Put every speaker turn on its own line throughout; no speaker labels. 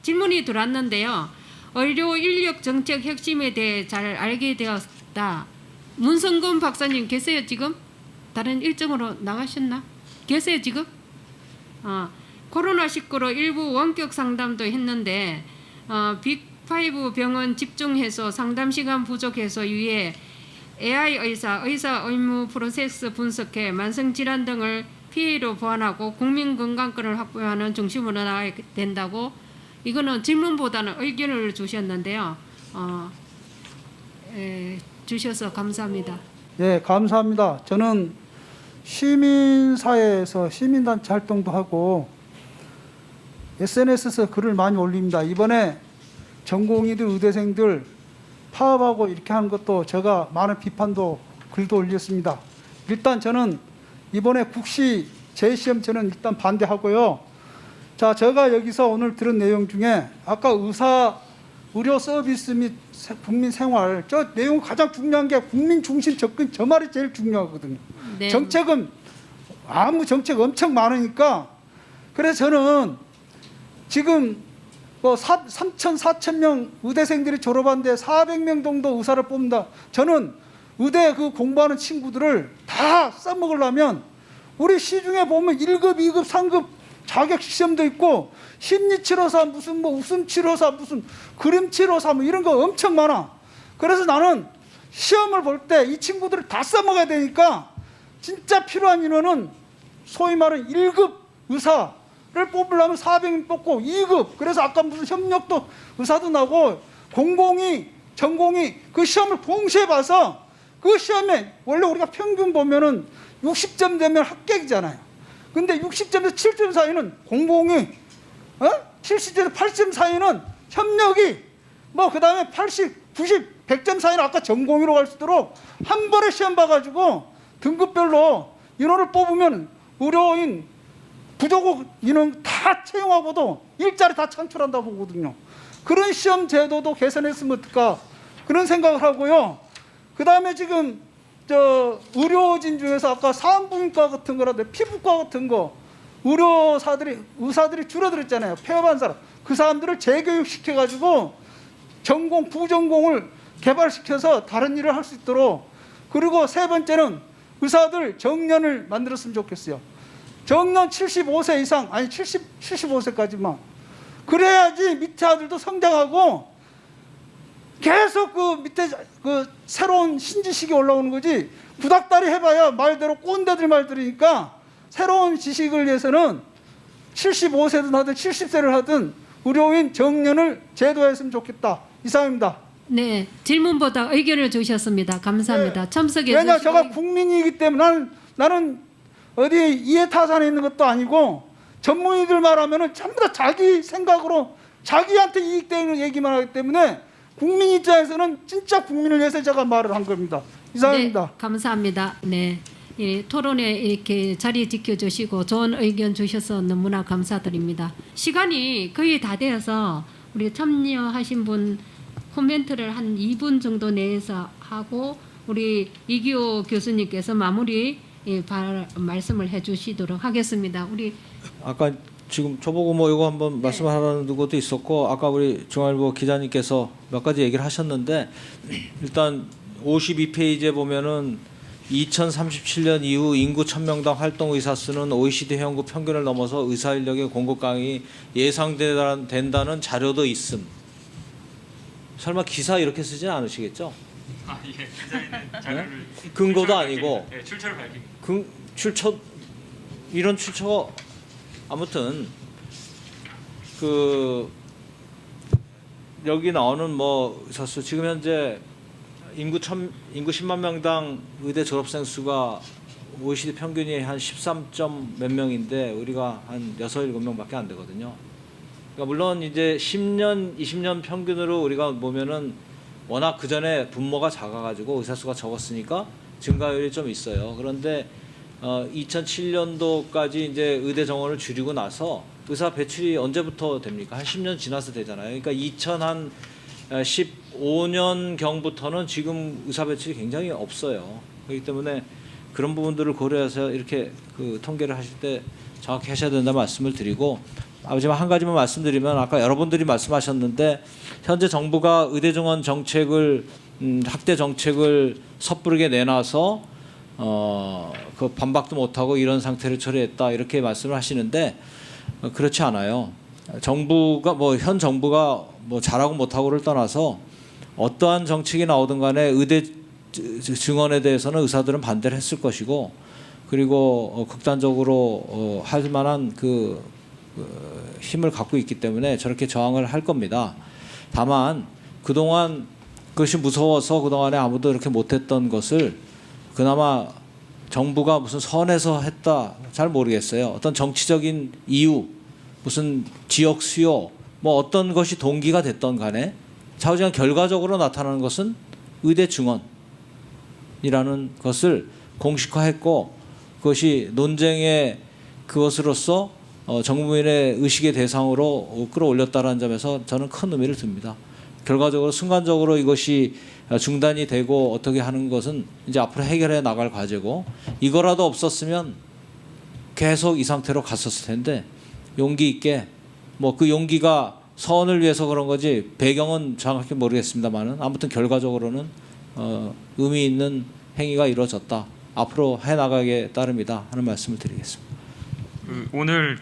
질문이 들어왔는데요. 의료 인력 정책 핵심에 대해 잘 알게 되었다. 문성근 박사님 계세요 지금? 다른 일정으로 나가셨나? 계세요 지금? 코로나19로 일부 원격 상담도 했는데 빅5 병원 집중해서 상담 시간 부족해서 위해 AI 의사 의무 프로세스 분석해 만성질환 등을 피해로 보완하고 국민 건강권을 확보하는 중심으로 나가야 된다고 이거는 질문보다는 의견을 주셨는데요. 주셔서 감사합니다.
예, 감사합니다. 저는 시민사회에서 시민단체 활동도 하고 SNS에서 글을 많이 올립니다. 이번에 전공의들, 의대생들 파업하고 이렇게 하는 것도 제가 많은 비판도 글도 올렸습니다. 일단 저는 이번에 국시 재시험 저는 일단 반대하고요. 자, 제가 여기서 오늘 들은 내용 중에 아까 의료 서비스 및 국민 생활 저 내용 가장 중요한 게 국민 중심 접근 저 말이 제일 중요하거든요.
네.
정책은 아무 정책 엄청 많으니까 그래서 저는 지금 뭐 3천, 4천 명 의대생들이 졸업한데 400명 정도 의사를 뽑는다. 저는 의대 그 공부하는 친구들을 다 써먹으려면 우리 시중에 보면 1급, 2급, 3급 자격 시험도 있고 심리치료사 무슨 뭐 웃음치료사 무슨 그림치료사 뭐 이런 거 엄청 많아. 그래서 나는 시험을 볼 때 이 친구들을 다 써먹어야 되니까 진짜 필요한 인원은 소위 말하는 1급 의사를 뽑으려면 400명 뽑고 2급 그래서 아까 무슨 협력도 의사도 나고 공공이 전공이 그 시험을 동시에 봐서 그 시험에 원래 우리가 평균 보면은 60점 되면 합격이잖아요. 근데 60점에서 7점 사이는 공공이 70점에서 8점 사이는 협력이 뭐 그 다음에 80, 90, 100점 사이는 아까 전공의로 갈 수 있도록 한 번에 시험 봐가지고 등급별로 인원을 뽑으면 의료인 부족국 인원 다 채용하고도 일자리 다 창출한다고 보거든요. 그런 시험 제도도 개선했으면 어떨까 그런 생각을 하고요. 그 다음에 지금 의료진 중에서 아까 산부인과 같은 거라든지 피부과 같은 거 의사들이 줄어들었잖아요. 폐업한 사람 그 사람들을 재교육시켜가지고 전공 부전공을 개발시켜서 다른 일을 할 수 있도록 그리고 세 번째는 의사들 정년을 만들었으면 좋겠어요. 정년 75세 이상 아니 75세까지만 그래야지 밑에 아들도 성장하고 계속 그 밑에 그 새로운 신지식이 올라오는 거지 구닥다리 해봐야 말대로 꼰대들 말 들으니까 새로운 지식을 위해서는 75세든 하든 70세를 하든 의료인 정년을 제도했으면 좋겠다. 이상입니다.
네, 질문보다 의견을 주셨습니다. 감사합니다.
네.
참석해
왜냐
주시고
제가 국민이기 때문에 나는 어디 이해타산에 있는 것도 아니고 전문의들 말하면은 전부 다 자기 생각으로 자기한테 이익되는 얘기만 하기 때문에 국민 입장에서는 진짜 국민을 위해서 제가 말을 한 겁니다. 이상입니다.
네, 감사합니다. 네, 토론에 이렇게 자리 지켜주시고 좋은 의견 주셔서 너무나 감사드립니다. 시간이 거의 다 되어서 우리 참여하신 분 코멘트를 한 2분 정도 내에서 하고 우리 이기호 교수님께서 마무리 말씀을 해주시도록 하겠습니다. 우리
아까 지금 저보고 뭐 이거 한번 말씀하라는 것도 있었고 아까 우리 중앙일보 기자님께서 몇 가지 얘기를 하셨는데 일단 52페이지에 보면은 2037년 이후 인구 1000명당 활동 의사 수는 OECD 회원국 평균을 넘어서 의사 인력의 공급강이 예상된다는 자료도 있음. 설마 기사 이렇게 쓰진 않으시겠죠?
예, 기자에는 자료를
근거도 아니고
네, 출처를 밝힙니다.
출처 이런 출처가 아무튼 그 여기 나오는 뭐 사수 지금 현재 인구 10만 명당 의대 졸업생 수가 OECD 평균이 한 13점 몇 명인데 우리가 한 6, 7명밖에 안 되거든요. 그러니까 물론 이제 10년, 20년 평균으로 우리가 보면은 워낙 그 전에 분모가 작아가지고 의사 수가 적었으니까 증가율이 좀 있어요. 그런데 2007년도까지 이제 의대 정원을 줄이고 나서 의사 배출이 언제부터 됩니까? 한 10년 지나서 되잖아요. 그러니까 2015년 경부터는 지금 의사 배출이 굉장히 없어요. 그렇기 때문에 그런 부분들을 고려해서 이렇게 그 통계를 하실 때 정확히 하셔야 된다 말씀을 드리고 하지만 한 가지만 말씀드리면 아까 여러분들이 말씀하셨는데 현재 정부가 의대 증원 정책을 학대 정책을 섣부르게 내놔서 그 반박도 못하고 이런 상태를 처리했다 이렇게 말씀을 하시는데 그렇지 않아요. 정부가 현 정부가 잘하고 못하고를 떠나서 어떠한 정책이 나오든 간에 의대 증원에 대해서는 의사들은 반대를 했을 것이고 그리고 극단적으로 할 만한 그 힘을 갖고 있기 때문에 저렇게 저항을 할 겁니다. 다만 그동안 그것이 무서워서 그동안에 아무도 이렇게 못했던 것을 그나마 정부가 무슨 선에서 했다 잘 모르겠어요. 어떤 정치적인 이유 무슨 지역 수요 어떤 것이 동기가 됐던 간에 좌우지간 결과적으로 나타나는 것은 의대 증원이라는 것을 공식화했고 그것이 논쟁의 그것으로서 정부민의 의식의 대상으로 끌어올렸다는 점에서 저는 큰 의미를 듭니다. 결과적으로 순간적으로 이것이 중단이 되고 어떻게 하는 것은 이제 앞으로 해결해 나갈 과제고 이거라도 없었으면 계속 이 상태로 갔었을 텐데 용기 있게 그 용기가 선을 위해서 그런 거지 배경은 정확히 모르겠습니다만은 아무튼 결과적으로는 의미 있는 행위가 이루어졌다. 앞으로 해나가게 따릅니다 하는 말씀을 드리겠습니다.
오늘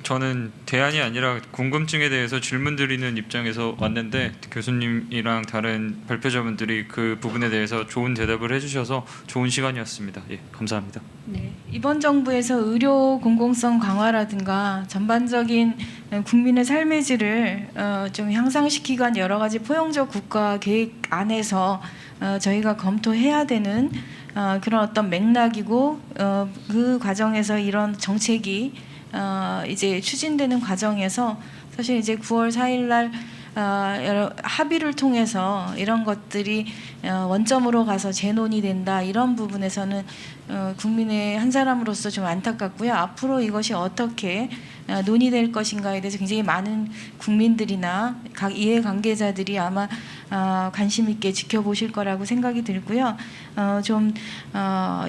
저는 대안이 아니라 궁금증에 대해서 질문 드리는 입장에서 왔는데 교수님이랑 다른 발표자분들이 그 부분에 대해서 좋은 대답을 해주셔서 좋은 시간이었습니다. 예, 감사합니다.
네, 이번 정부에서 의료 공공성 강화라든가 전반적인 국민의 삶의 질을 좀 향상시키기 위한 여러 가지 포용적 국가 계획 안에서 저희가 검토해야 되는 그런 어떤 맥락이고 그 과정에서 이런 정책이 이제 추진되는 과정에서 사실 이제 9월 4일 날 여러 합의를 통해서 이런 것들이 원점으로 가서 재논의된다 이런 부분에서는 국민의 한 사람으로서 좀 안타깝고요. 앞으로 이것이 어떻게 논의될 것인가에 대해서 굉장히 많은 국민들이나 각 이해관계자들이 아마 관심 있게 지켜보실 거라고 생각이 들고요. 좀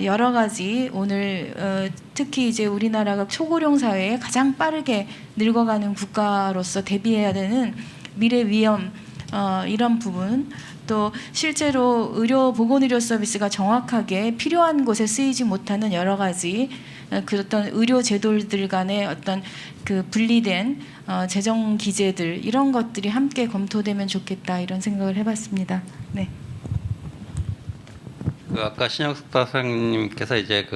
여러 가지 오늘 특히 이제 우리나라가 초고령 사회에 가장 빠르게 늙어가는 국가로서 대비해야 되는 미래 위험 이런 부분 또 실제로 보건의료 서비스가 정확하게 필요한 곳에 쓰이지 못하는 여러 가지 그 어떤 의료 제도들 간의 어떤 그 분리된 재정 기제들 이런 것들이 함께 검토되면 좋겠다 이런 생각을 해봤습니다. 네.
아까 신영석 박사님께서 이제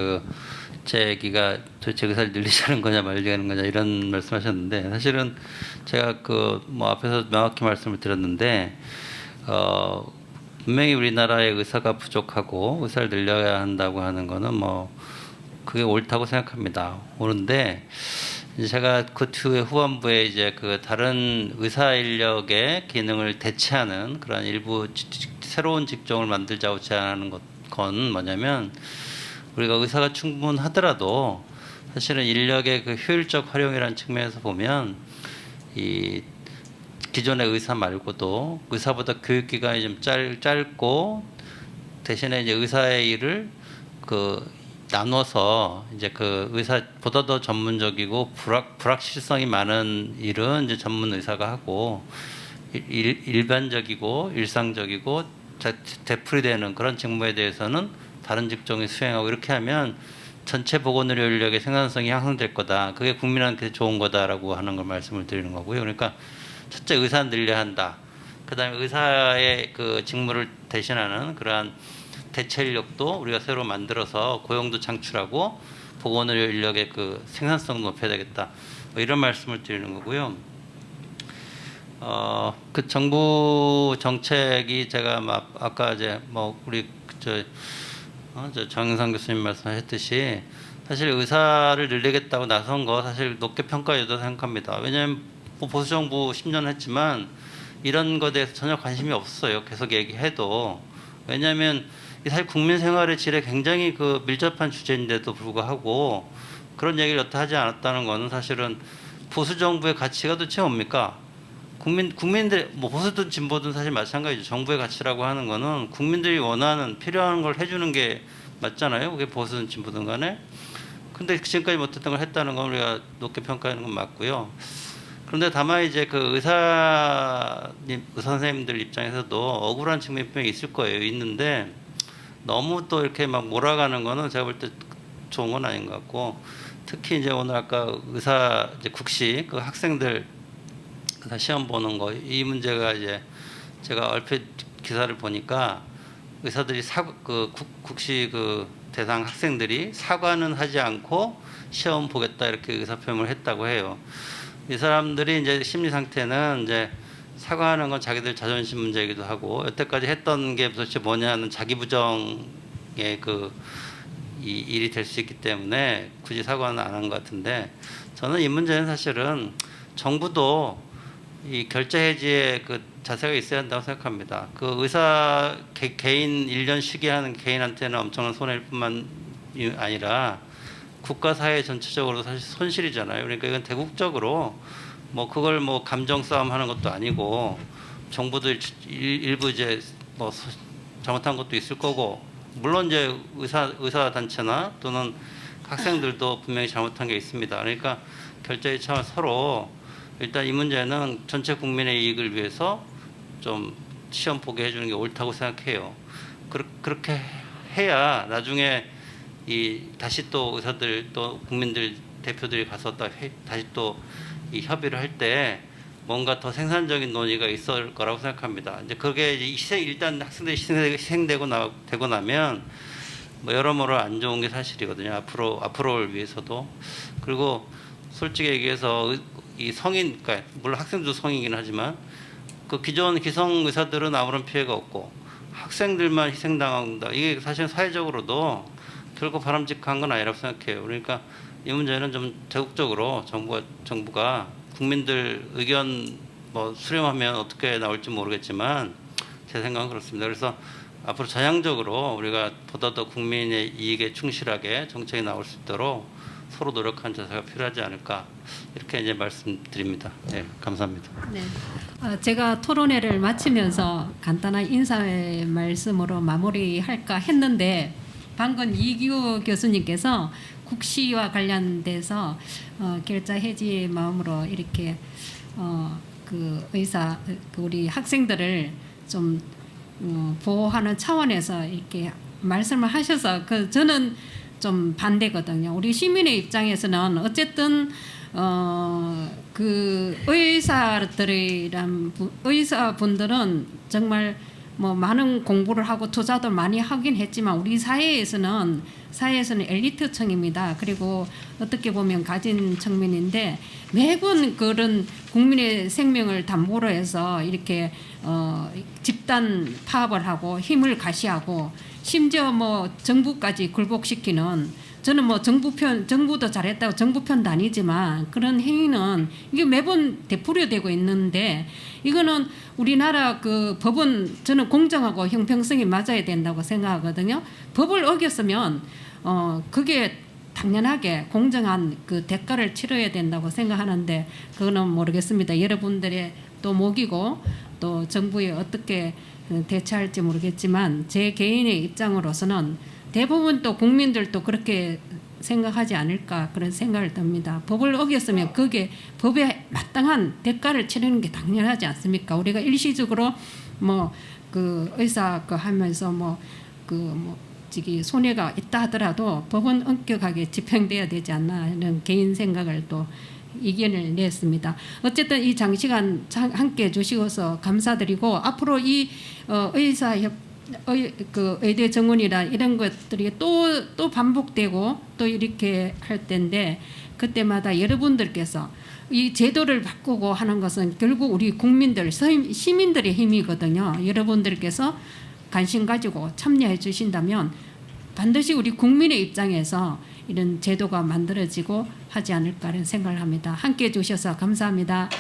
제 얘기가 도대체 의사를 늘리자는 거냐 말리자는 거냐 이런 말씀하셨는데 사실은 제가 앞에서 명확히 말씀을 드렸는데 분명히 우리나라의 의사가 부족하고 의사를 늘려야 한다고 하는 거는 그게 옳다고 생각합니다. 옳은데 이제 제가 그 후반부에 이제 다른 의사 인력의 기능을 대체하는 그런 일부 새로운 직종을 만들자고 제안하는 건 뭐냐면 우리가 의사가 충분하더라도 사실은 인력의 그 효율적 활용이라는 측면에서 보면 이 기존의 의사 말고도 의사보다 교육 기간이 좀 짧고 대신에 이제 의사의 일을 나눠서 이제 의사보다 더 전문적이고 불확실성이 많은 일은 이제 전문 의사가 하고 일반적이고 일상적이고 되풀이되는 그런 직무에 대해서는 다른 직종이 수행하고 이렇게 하면 전체 보건의료 인력의 생산성이 향상될 거다. 그게 국민한테 좋은 거다라고 하는 걸 말씀을 드리는 거고요. 그러니까 첫째 의사 늘려야 한다. 그다음에 의사의 그 직무를 대신하는 그러한 대체 인력도 우리가 새로 만들어서 고용도 창출하고 보건의료 인력의 그 생산성도 높여야 되겠다. 이런 말씀을 드리는 거고요. 그 정부 정책이 제가 아까 이제 우리 정영상 교수님 말씀하셨듯이 사실 의사를 늘리겠다고 나선 거 사실 높게 평가해도 생각합니다. 왜냐하면 보수 정부 10년 했지만 이런 것에 대해서 전혀 관심이 없어요. 계속 얘기해도. 왜냐하면 사실 국민 생활의 질에 굉장히 밀접한 주제인데도 불구하고 그런 얘기를 여태 하지 않았다는 것은 사실은 보수 정부의 가치가 도대체 뭡니까? 국민들 보수든 진보든 사실 마찬가지죠. 정부의 가치라고 하는 거는 국민들이 원하는 필요한 걸 해주는 게 맞잖아요. 그게 보수든 진보든 간에. 근데 지금까지 못했던 걸 했다는 건 우리가 높게 평가하는 건 맞고요. 그런데 다만 이제 그 의사 선생님들 입장에서도 억울한 측면이 분명히 있을 거예요. 있는데 너무 또 이렇게 막 몰아가는 거는 제가 볼 때 좋은 건 아닌 것 같고, 특히 이제 오늘 아까 의사 이제 국시 그 학생들 다 시험 보는 거, 이 문제가 이제 제가 얼핏 기사를 보니까 의사들이 국시 그 대상 학생들이 사과는 하지 않고 시험 보겠다 이렇게 의사표명을 했다고 해요. 이 사람들이 이제 심리 상태는 이제 사과하는 건 자기들 자존심 문제이기도 하고, 여태까지 했던 게 도대체 뭐냐는 자기 부정의 이 일이 될 수 있기 때문에 굳이 사과는 안 한 것 같은데, 저는 이 문제는 사실은 정부도 이 결제 해지의 그 자세가 있어야 한다고 생각합니다. 그 의사 개인 1년 쉬게 하는 개인한테는 엄청난 손해일 뿐만 아니라 국가 사회 전체적으로도 사실 손실이잖아요. 그러니까 이건 대국적으로 뭐 그걸 뭐 감정 싸움 하는 것도 아니고, 정부도 일부 이제 뭐 잘못한 것도 있을 거고, 물론 이제 의사 단체나 또는 학생들도 분명히 잘못한 게 있습니다. 그러니까 결제의 차원 서로 일단 이 문제는 전체 국민의 이익을 위해서 좀 시험 보게 해주는 게 옳다고 생각해요. 그렇게 해야 나중에 다시 또 의사들 또 국민들 대표들이 가서 다시 또 이 협의를 할 때 뭔가 더 생산적인 논의가 있을 거라고 생각합니다. 이제 그게 일단 학생들이 희생되고 나면 뭐 여러모로 안 좋은 게 사실이거든요. 앞으로를 위해서도. 그리고 솔직히 얘기해서 이 성인, 그러니까 물론 학생도 성인이긴 하지만 그 기존 기성 의사들은 아무런 피해가 없고 학생들만 희생당한다. 이게 사실 사회적으로도 결코 바람직한 건 아니라고 생각해요. 그러니까 이 문제는 좀 대국적으로 정부가 국민들 의견 뭐 수렴하면 어떻게 나올지 모르겠지만 제 생각은 그렇습니다. 그래서 앞으로 전향적으로 우리가 보다 더 국민의 이익에 충실하게 정책이 나올 수 있도록 서로 노력하는 자세가 필요하지 않을까, 이렇게 이제 말씀드립니다. 네, 감사합니다.
네, 제가 토론회를 마치면서 간단한 인사의 말씀으로 마무리할까 했는데, 방금 이규 교수님께서 국시와 관련돼서 결자 해지 마음으로 이렇게 그 우리 학생들을 좀 보호하는 차원에서 이렇게 말씀을 하셔서 저는 좀 반대거든요. 우리 시민의 입장에서는 어쨌든 그 의사분들은 정말 뭐 많은 공부를 하고 투자도 많이 하긴 했지만 우리 사회에서는 엘리트층입니다. 그리고 어떻게 보면 가진 측면인데, 매번 그런 국민의 생명을 담보로 해서 이렇게 집단 파업을 하고 힘을 가시하고 심지어 뭐 정부까지 굴복시키는, 저는 뭐 정부도 잘했다고 정부 편도 아니지만 그런 행위는 이게 매번 되풀이되고 있는데, 이거는 우리나라 그 법은 저는 공정하고 형평성이 맞아야 된다고 생각하거든요. 법을 어겼으면 그게 당연하게 공정한 그 대가를 치러야 된다고 생각하는데, 그거는 모르겠습니다. 여러분들의 또 목이고 또 정부에 어떻게 대처할지 모르겠지만, 제 개인의 입장으로서는 대부분 또 국민들도 그렇게 생각하지 않을까, 그런 생각을 듭니다. 법을 어겼으면 그게 법에 마땅한 대가를 치르는 게 당연하지 않습니까? 우리가 일시적으로 뭐 그 의사 하면서 손해가 있다 하더라도 법은 엄격하게 집행돼야 되지 않나 하는 개인 생각을 또 의견을 냈습니다. 어쨌든 이 장시간 함께 해주시고서 감사드리고, 앞으로 이 의대 정원이나 이런 것들이 또 반복되고 또 이렇게 할 텐데, 그때마다 여러분들께서 이 제도를 바꾸고 하는 것은 결국 우리 국민들, 시민들의 힘이거든요. 여러분들께서 관심 가지고 참여해 주신다면 반드시 우리 국민의 입장에서 이런 제도가 만들어지고 하지 않을까 하는 생각을 합니다. 함께해 주셔서 감사합니다.